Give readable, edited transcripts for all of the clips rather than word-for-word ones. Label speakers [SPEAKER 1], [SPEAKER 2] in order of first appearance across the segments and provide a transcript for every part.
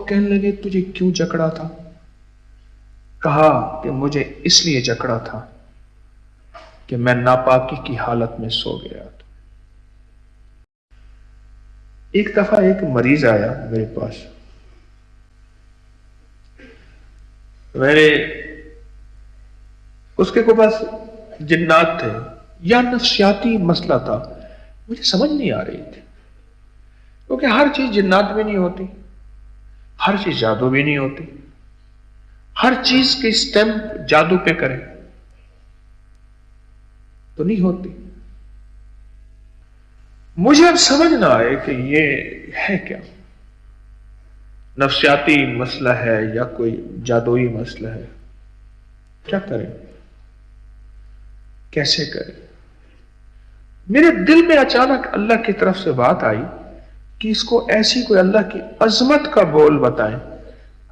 [SPEAKER 1] کہنے لگے تجھے کیوں جکڑا تھا؟ کہا کہ مجھے اس لیے جکڑا تھا کہ میں ناپاکی کی حالت میں سو گیا تھا۔ ایک دفعہ ایک مریض آیا میرے پاس، اس کے پاس جنات تھے یا نفسیاتی مسئلہ تھا، مجھے سمجھ نہیں آ رہی تھی، کیونکہ ہر چیز جنات بھی نہیں ہوتی، ہر چیز جادو بھی نہیں ہوتی، ہر چیز کے اسٹیمپ جادو پہ کریں تو نہیں ہوتی۔ مجھے اب سمجھ نہ آئے کہ یہ ہے کیا، نفسیاتی مسئلہ ہے یا کوئی جادوئی مسئلہ ہے، کیا کریں، کیسے کریں۔ میرے دل میں اچانک اللہ کی طرف سے بات آئی کہ اس کو ایسی کوئی اللہ کی عظمت کا بول بتائیں۔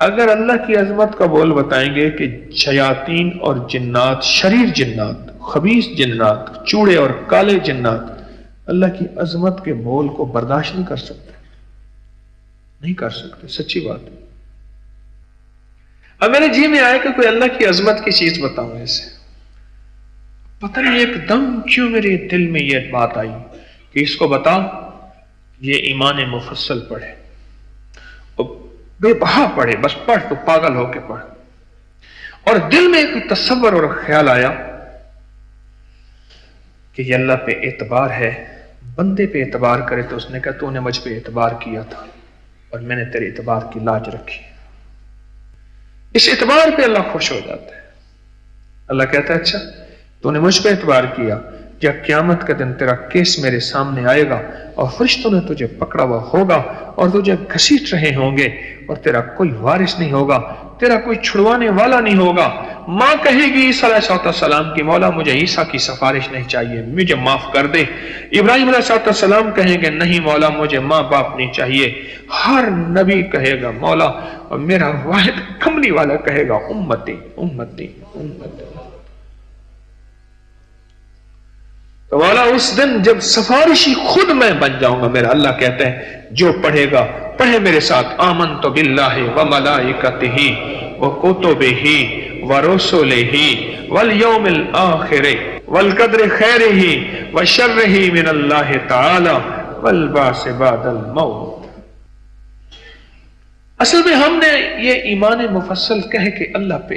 [SPEAKER 1] اگر اللہ کی عظمت کا بول بتائیں گے کہ شیاطین اور جنات، شریر جنات، خبیث جنات، چوڑے اور کالے جنات اللہ کی عظمت کے بول کو برداشت نہیں کر سکتے، نہیں کر سکتے، سچی بات ہے۔ اب میرے جی میں آئے کہ کوئی اللہ کی عظمت کی چیز بتاؤں اسے، پتہ نہیں ایک دم کیوں میرے دل میں یہ بات آئی کہ اس کو بتا یہ ایمان مفصل پڑھے، اور بے بہا پڑھے، بس پڑھ تو پاگل ہو کے پڑھ۔ اور دل میں ایک تصور اور خیال آیا کہ یہ اللہ پہ اعتبار ہے، بندے پہ اعتبار کرے تو اس نے کہا تو نے مجھ پہ اعتبار کیا تھا اور میں نے تیرے اعتبار کی لاج رکھی، اس اعتبار پہ اللہ خوش ہو جاتا ہے۔ اللہ کہتا ہے اچھا تو نے مجھ پہ اعتبار کیا، یا قیامت کا دن تیرا کیس میرے سامنے آئے گا اور فرشتوں نے تجھے پکڑا ہوا ہوگا اور تجھے گھسیٹ رہے ہوں گے اور تیرا کوئی وارث نہیں ہوگا، تیرا کوئی چھڑوانے والا نہیں ہوگا۔ ماں کہے گی عیسیٰ علیہ السلام کی مولا مجھے عیسیٰ کی سفارش نہیں چاہیے، مجھے معاف کر دے۔ ابراہیم علیہ السلام کہیں گے نہیں مولا مجھے ماں باپ نہیں چاہیے۔ ہر نبی کہے گا مولا، اور میرا واحد کملی والا کہے گا امتی امتی امتی۔ تو مولا اس دن جب سفارشی خود میں بن جاؤں گا، میرا اللہ کہتے ہیں جو پڑھے گا پڑھے میرے ساتھ آمنت باللہ وملائکتہ وکتبہ ورسلہ والیوم الآخر والقدر خیرہ وشرہ من اللہ تعالی والبعث بعد الموت۔ اصل میں ہم نے یہ ایمان مفصل کہہ کے اللہ پہ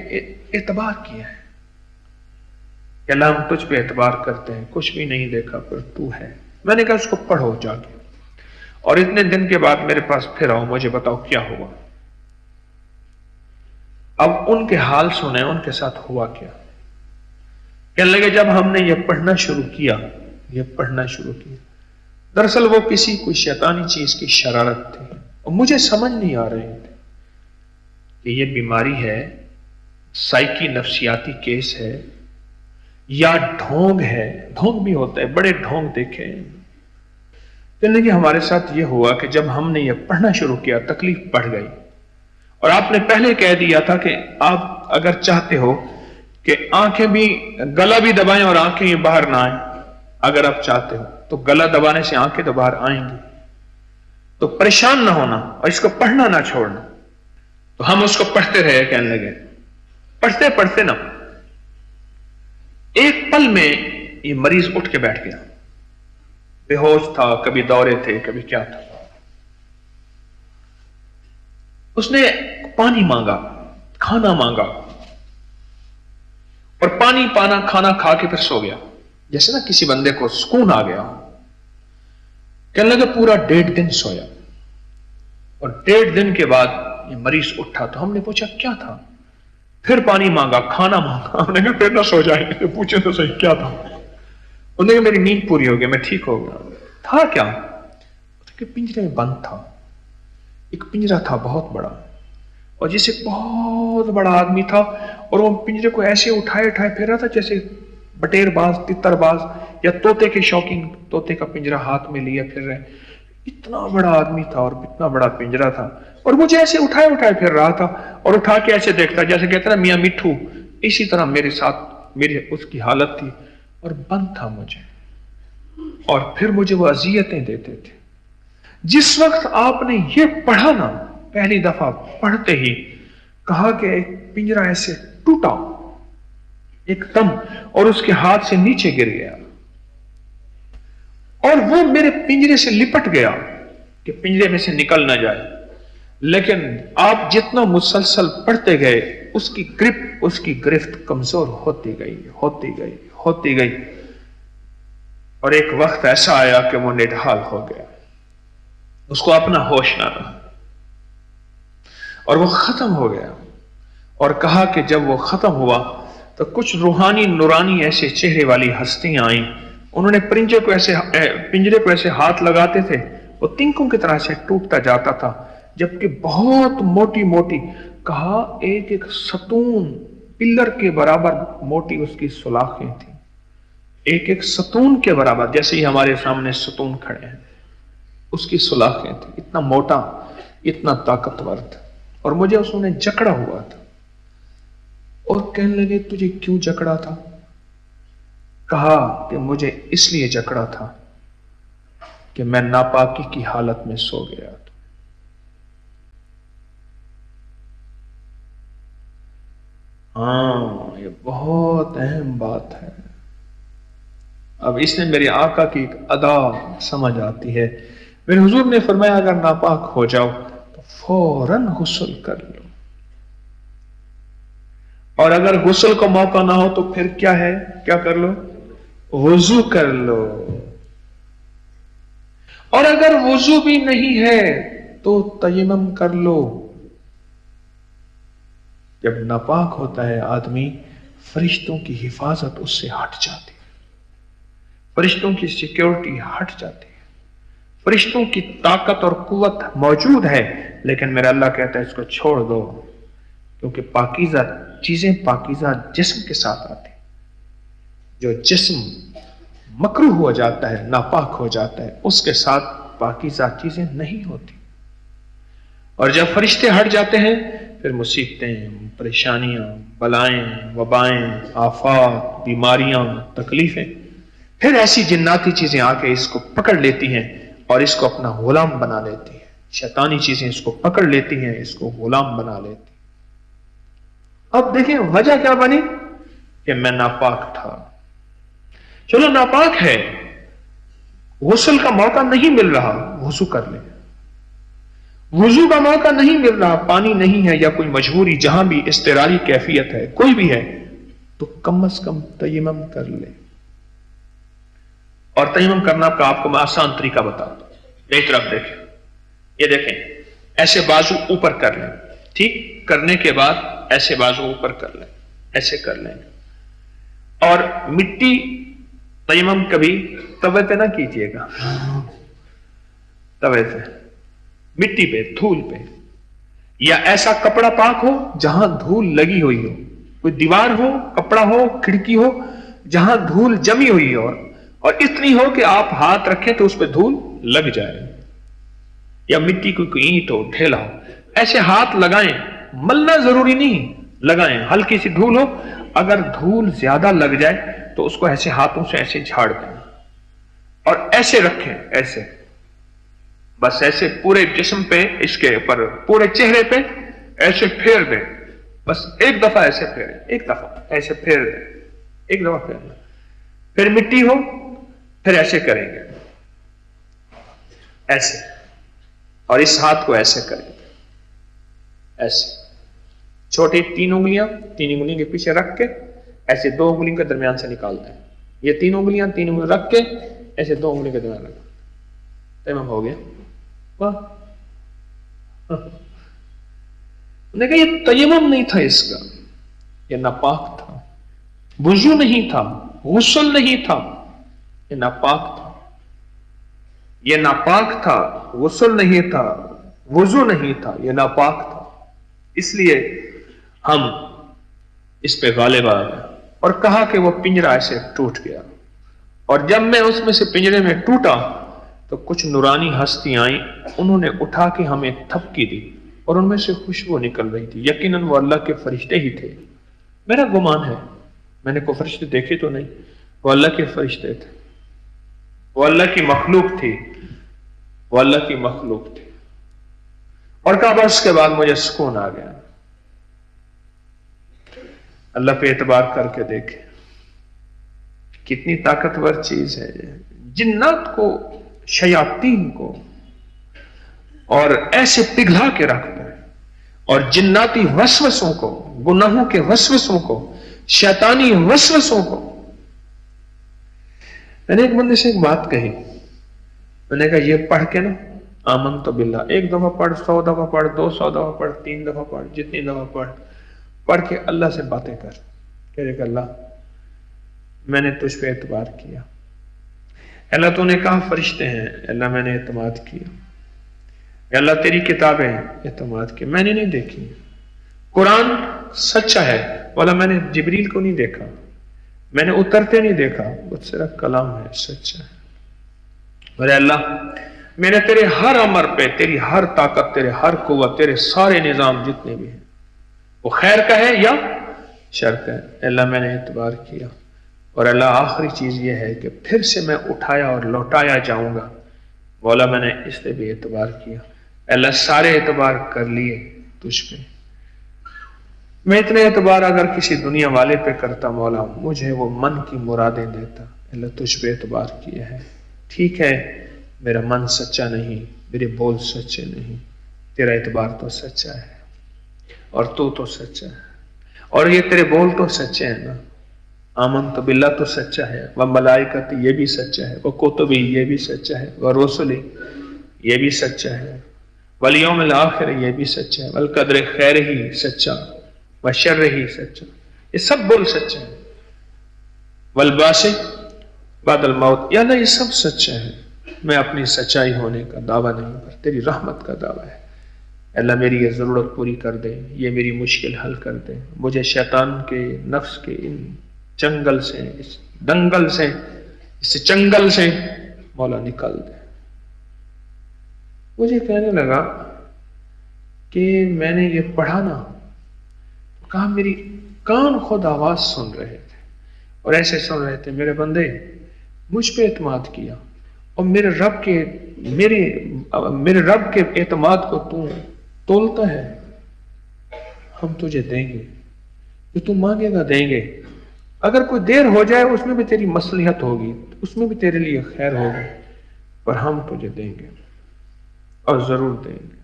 [SPEAKER 1] اعتبار کیا ہے کہ اللہ ہم تجھ پہ اعتبار کرتے ہیں، کچھ بھی نہیں دیکھا پر تو ہے۔ میں نے کہا اس کو پڑھو جا کے، اور اتنے دن کے بعد میرے پاس پھر آؤ، مجھے بتاؤ کیا ہوا۔ اب ان کے حال سنیں، ان کے ساتھ ہوا کیا۔ کہنے لگے جب ہم نے یہ پڑھنا شروع کیا، دراصل وہ کسی کوئی شیطانی چیز کی شرارت تھی، اور مجھے سمجھ نہیں آ رہی تھی کہ یہ بیماری ہے، سائیکی نفسیاتی کیس ہے یا ڈھونگ ہے۔ ڈھونگ بھی ہوتا ہے، بڑے ڈھونگ دیکھے ہیں۔ کہنے کہ ہمارے ساتھ یہ ہوا کہ جب ہم نے یہ پڑھنا شروع کیا تکلیف بڑھ گئی، اور آپ نے پہلے کہہ دیا تھا کہ آپ اگر چاہتے ہو کہ آنکھیں بھی، گلا بھی دبائیں اور آنکھیں بھی باہر نہ آئیں، اگر آپ چاہتے ہو تو گلا دبانے سے آنکھیں تو باہر آئیں گی، تو پریشان نہ ہونا اور اس کو پڑھنا نہ چھوڑنا۔ تو ہم اس کو پڑھتے رہے، کہنے لگے پڑھتے پڑھتے نا ایک پل میں یہ مریض اٹھ کے بیٹھ گیا، بے ہوش تھا، کبھی دورے تھے، کبھی کیا تھا۔ اس نے پانی مانگا، کھانا مانگا، اور پانی پانا کھانا کھا کے پھر سو گیا، جیسے نا کسی بندے کو سکون آ گیا۔ کہنے لگے پورا 1.5 دن سویا، اور 1.5 دن کے بعد یہ مریض اٹھا تو ہم نے پوچھا کیا تھا، پھر پانی مانگا، کھانا مانگا۔ ہم نے کہا پھر نہ سو جائیں، پوچھے تو صحیح کیا تھا۔ انہوں نے کہا میری نیند پوری ہو گئی، میں ٹھیک ہو گیا۔ تھا کیا کہ پنجرے میں بند تھا، ایک پنجرا تھا بہت بڑا، اور جسے بہت بڑا آدمی تھا، اور وہ پنجرے کو ایسے اٹھائے پھر رہا تھا جیسے بٹیر باز، تتر باز یا طوطے کے شوقین طوطے کا پنجرا ہاتھ میں لیا پھر رہے۔ اتنا بڑا آدمی تھا اور اتنا بڑا پنجرا تھا، اور مجھے ایسے اٹھائے پھر رہا تھا، اور اٹھا کے ایسے دیکھتا جیسے کہتا نا میاں مٹھو، اسی طرح میرے ساتھ میری اس کی حالت تھی، اور بند تھا مجھے، اور پھر مجھے وہ اذیتیں دیتے تھے۔ جس وقت آپ نے یہ پڑھا نا پہلی دفعہ پڑھتے ہی کہا کہ ایک پنجرا ایسے ٹوٹا ایک دم اور اس کے ہاتھ سے نیچے گر گیا اور وہ میرے پنجرے سے لپٹ گیا کہ پنجرے میں سے نکل نہ جائے. لیکن آپ جتنا مسلسل پڑھتے گئے اس کی گرپ اس کی گرفت کمزور ہوتی گئی اور ایک وقت ایسا آیا کہ وہ نڈھال ہو گیا, اس کو اپنا ہوش نہ رہا اور وہ ختم ہو گیا. اور کہا کہ جب وہ ختم ہوا تو کچھ روحانی نورانی ایسے چہرے والی ہستیاں آئیں, انہوں نے پنجرے کو ایسے ہاتھ لگاتے تھے, وہ تنکوں کی طرح سے ٹوٹتا جاتا تھا, جبکہ بہت موٹی موٹی, کہا ایک ایک ستون پلر کے برابر موٹی اس کی سلاخیں تھیں, ایک ایک ستون کے برابر, جیسے ہی ہمارے سامنے ستون کھڑے ہیں اس کی سلاخیں تھیں, اتنا موٹا اتنا طاقتور تھا. اور مجھے اس نے جکڑا ہوا تھا اور کہنے لگے تجھے کیوں جکڑا تھا؟ کہا کہ مجھے اس لیے جکڑا تھا کہ میں ناپاکی کی حالت میں سو گیا تھا. ہاں, یہ بہت اہم بات ہے. اب اس نے میرے آقا کی ایک ادا سمجھ آتی ہے. میرے حضور نے فرمایا اگر ناپاک ہو جاؤ تو فوراً غسل کر لو, اور اگر غسل کا موقع نہ ہو تو پھر کیا ہے, کیا کر لو, وضو کر لو. اور اگر وضو بھی نہیں ہے تو تیمم کر لو. جب ناپاک ہوتا ہے آدمی, فرشتوں کی حفاظت اس سے ہٹ جاتی ہے, فرشتوں کی سیکیورٹی ہٹ جاتی ہے, فرشتوں کی طاقت اور قوت موجود ہے, لیکن میرا اللہ کہتا ہے اس کو چھوڑ دو, کیونکہ پاکیزہ چیزیں پاکیزہ جسم کے ساتھ آتی. جو جسم مکروہ ہو جاتا ہے, ناپاک ہو جاتا ہے, اس کے ساتھ پاکیزہ چیزیں نہیں ہوتی. اور جب فرشتے ہٹ جاتے ہیں پھر مصیبتیں, پریشانیاں, بلائیں, وبائیں, آفات, بیماریاں, تکلیفیں, پھر ایسی جناتی چیزیں آ کے اس کو پکڑ لیتی ہیں اور اس کو اپنا غلام بنا لیتی ہیں. شیطانی چیزیں اس کو پکڑ لیتی ہیں, اس کو غلام بنا لیتی ہیں. اب دیکھیں وجہ کیا بنی کہ میں ناپاک تھا. چلو ناپاک ہے, غسل کا موقع نہیں مل رہا, وضو کر لیں. وضو کا موقع نہیں مل رہا, پانی نہیں ہے یا کوئی مجبوری, جہاں بھی اضطراری کیفیت ہے, کوئی بھی ہے, تو کم از کم تیمم کر لیں. اور تیمم کرنا کا آپ کو میں آسان طریقہ بتاتا ہوں. میری طرف دیکھیں, یہ دیکھیں, ایسے بازو اوپر کر لیں, ٹھیک, کرنے کے بعد ایسے بازو اوپر کر لیں, ایسے کر لیں. اور مٹی تیمم کبھی توے پہ نہ کیجیے گا, توے پہ, مٹی پہ, دھول پہ, یا ایسا کپڑا پاک ہو جہاں دھول لگی ہوئی ہو, کوئی دیوار ہو, کپڑا ہو, کھڑکی ہو, جہاں دھول جمی ہوئی ہو, اور اتنی ہو کہ آپ ہاتھ رکھیں تو اس پہ دھول لگ جائے, یا مٹی کوئی اینٹ ہو, ڈھیلا ہو, ایسے ہاتھ لگائیں. ملنا ضروری نہیں, لگائیں. ہلکی سی دھول ہو, اگر دھول زیادہ لگ جائے تو اس کو ایسے ہاتھوں سے ایسے جھاڑ دیں اور ایسے رکھیں, ایسے, بس ایسے پورے جسم پہ, اس کے اوپر پورے چہرے پہ ایسے پھیر دیں. بس ایک دفعہ ایسے پھیریں, ایک دفعہ ایسے پھیر دیں, ایک دفعہ پھیر دیں. پھر مٹی ہو, پھر ایسے کریں گے, ایسے, اور اس ہاتھ کو ایسے کریں گے, ایسے چھوٹی 3 انگلیاں, 3 انگلیوں کے پیچھے رکھ کے ایسے 2 انگلیوں کے درمیان سے نکالتے ہیں. یہ 3 انگلیاں 3 انگلیاں رکھ کے ایسے 2 انگلیوں کے درمیان رکھ, تیمم ہو گیا. واہ, نے کہا یہ تیمم نہیں تھا اس کا, یہ ناپاک تھا. وضو نہیں تھا, غسل نہیں تھا, یہ ناپاک تھا. یہ ناپاک تھا, غسل نہیں تھا, وضو نہیں تھا, یہ ناپاک تھا. اس لیے ہم اس پہ غالب آ گئے اور کہا کہ وہ پنجرا ایسے ٹوٹ گیا. اور جب میں اس میں سے پنجرے میں ٹوٹا تو کچھ نورانی ہستیاں آئیں, انہوں نے اٹھا کے ہمیں تھپکی دی اور ان میں سے خوشبو نکل رہی تھی. یقیناً وہ اللہ کے فرشتے ہی تھے, میرا گمان ہے, میں نے کوئی فرشتے دیکھے تو نہیں, وہ اللہ کے فرشتے تھے, وہ اللہ کی مخلوق تھی, وہ اللہ کی مخلوق تھی. اور کہا بس کے بعد مجھے سکون آ گیا۔ اللہ پہ اعتبار کر کے دیکھیں کتنی طاقتور چیز ہے۔ جنات کو، شیاطین کو اور ایسے پگھلا کے رکھتا ہے، اور جناتی وسوسوں کو، گناہوں کے وسوسوں کو، شیطانی وسوسوں کو۔ میں نے ایک بندے سے ایک بات کہی، میں نے کہا یہ پڑھ کے نا آمنت باللہ، ایک دفعہ پڑھ، 100 دفعہ پڑھ، 200 دفعہ پڑھ، 3 دفعہ پڑھ، جتنی دفعہ پڑھ کے اللہ سے باتیں کر، کہہ کہ اللہ میں نے تجھ پہ اعتبار کیا، اللہ تو نے کہا فرشتے ہیں، اللہ میں نے اعتماد کیا، اللہ تیری کتابیں اعتماد کی، میں نے نہیں دیکھی، قرآن سچا ہے، والا میں نے جبریل کو نہیں دیکھا، میں نے اترتے نہیں دیکھا، وہ صرف کلام ہے، سچا ہے۔ اور اللہ میں نے تیرے ہر امر پہ، تیری ہر طاقت، تیرے ہر قوت، تیرے سارے نظام جتنے بھی ہیں وہ خیر کا ہے یا شر کا ہے، اللہ میں نے اعتبار کیا۔ اور اللہ آخری چیز یہ ہے کہ پھر سے میں اٹھایا اور لوٹایا جاؤں گا، مولا میں نے اس سے بھی اعتبار کیا، اللہ سارے اعتبار کر لیے تجھ پہ۔ میں اتنے اعتبار اگر کسی دنیا والے پہ کرتا مولا مجھے وہ من کی مرادیں دیتا، اللہ تجھ پہ اعتبار کیا ہے، ٹھیک ہے میرا من سچا نہیں، میرے بول سچے نہیں، تیرا اعتبار تو سچا ہے اور تو سچا ہے، اور یہ تیرے بول تو سچے ہیں نا، آمنت باللہ تو سچا ہے، والملائکۃ یہ بھی سچا ہے، وکتبی یہ بھی سچا ہے، ورسلی یہ بھی سچا ہے، والیوم الآخر یہ بھی سچا ہے، والقدر خیر ہی سچا وشر ہی سچا، یہ سب بول سچے ہیں، والبعث بعد الموت، یا اللہ یہ سب سچا ہے، میں اپنی سچائی ہونے کا دعویٰ نہیں پر تیری رحمت کا دعویٰ ہے، اللہ میری یہ ضرورت پوری کر دے، یہ میری مشکل حل کر دے، مجھے شیطان کے، نفس کے ان جنگل سے، اس دنگل سے، اس چنگل سے مولا نکال دے۔ مجھے کہنے لگا کہ میں نے یہ پڑھا نا، کہا میری کان خود آواز سن رہے تھے اور ایسے سن رہے تھے، میرے بندے مجھ پہ اعتماد کیا اور میرے رب کے اعتماد کو تو تولتا ہے، ہم تجھے دیں گے، جو تو مانگے گا دیں گے، اگر کوئی دیر ہو جائے اس میں بھی تیری مصلحت ہوگی، اس میں بھی تیرے لیے خیر ہوگی، پر ہم تجھے دیں گے اور ضرور دیں گے،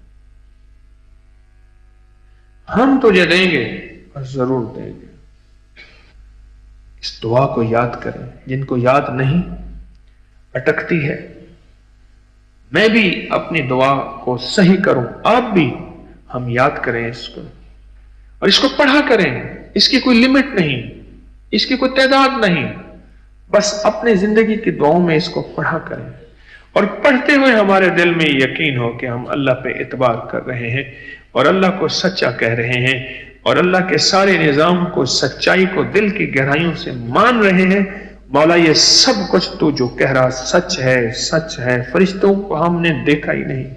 [SPEAKER 1] ہم تجھے دیں گے اور ضرور دیں گے۔ اس دعا کو یاد کریں، جن کو یاد نہیں اٹکتی ہے، میں بھی اپنی دعا کو صحیح کروں، آپ بھی، ہم یاد کریں اس کو اور اس کو پڑھا کریں، اس کی کوئی لمٹ نہیں، اس کی کوئی تعداد نہیں، بس اپنے زندگی کی دعاؤں میں اس کو پڑھا کریں، اور پڑھتے ہوئے ہمارے دل میں یقین ہو کہ ہم اللہ پہ اعتبار کر رہے ہیں اور اللہ کو سچا کہہ رہے ہیں اور اللہ کے سارے نظام کو، سچائی کو دل کی گہرائیوں سے مان رہے ہیں۔ مولا یہ سب کچھ تو جو کہہ رہا سچ ہے، سچ ہے، فرشتوں کو ہم نے دیکھا ہی نہیں،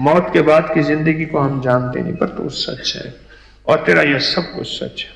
[SPEAKER 1] موت کے بعد کی زندگی کو ہم جانتے نہیں، پر تو سچ ہے اور تیرا یہ سب کچھ سچ ہے۔